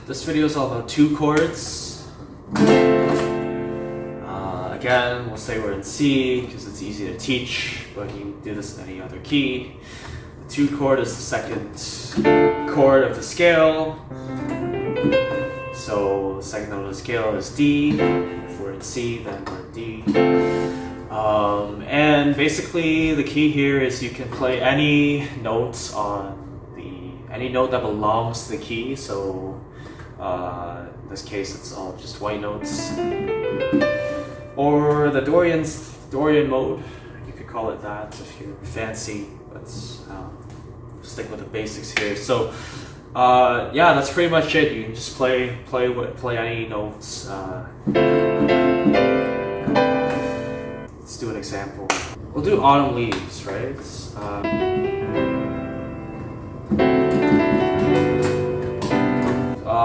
This video is all about two chords. Again, we'll say we're in C because it's easy to teach, but you can do this in any other key. The 2 chord is the second chord of the scale. So the second note of the scale is D. If we're in C, then we're in D. And basically the key here is you can play any notes on any note that belongs to the key. So in this case it's all just white notes. Or the Dorian mode, you could call it that if you're fancy, but stick with the basics here. So yeah, that's pretty much it. You can just play any notes. Let's do an example. We'll do Autumn Leaves, right?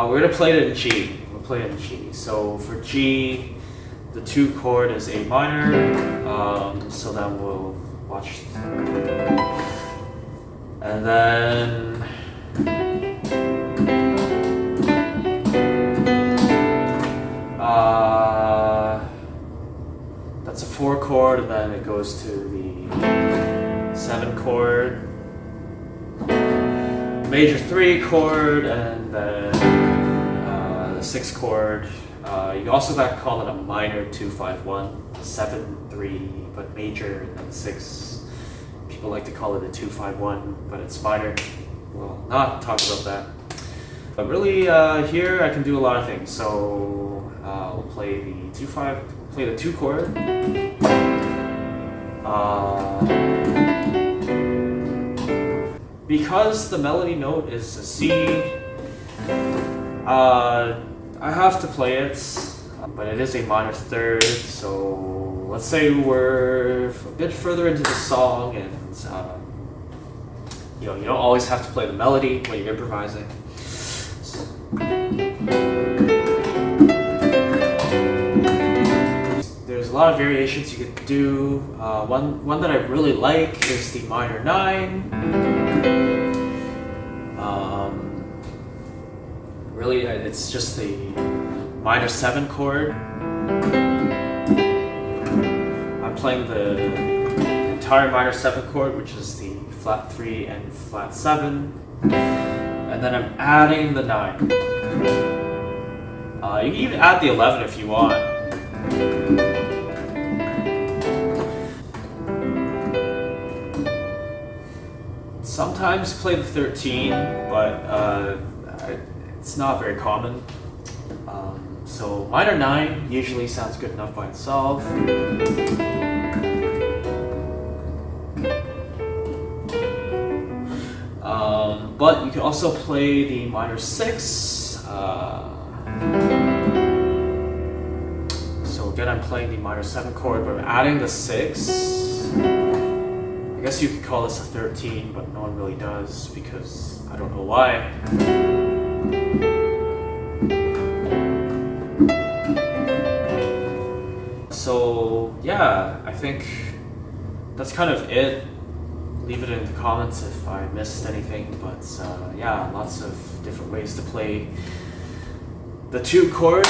We're gonna play it in G. We'll play it in G. So for G, the 2 chord is A minor. So then we'll watch. And then that's a 4 chord, and then it goes to the 7 chord, major 3 chord, and then the 6 chord. You also call it a minor 2-5-1, 7-3, but major, and then 6. People like to call it a 2-5-1, but it's minor. We'll not talk about that. But really, here I can do a lot of things. So we'll play the 2 chord. Because the melody note is a C, I have to play it, but it is a minor 3rd. So let's say we're a bit further into the song, and you don't always have to play the melody when you're improvising. There's a lot of variations you could do. One that I really like is the minor 9. Really, it's just the minor 7 chord. I'm playing the entire minor 7 chord, which is the flat 3 and flat 7, and then I'm adding the 9. You can even add the 11 if you want. Sometimes play the 13, but it's not very common. So minor 9 usually sounds good enough by itself. But you can also play the minor 6. So again, I'm playing the minor 7 chord, but I'm adding the 6. I guess you could call this a 13, but no one really does because I don't know why. So yeah, I think that's kind of it. Leave it in the comments if I missed anything, but yeah, lots of different ways to play the 2 chord.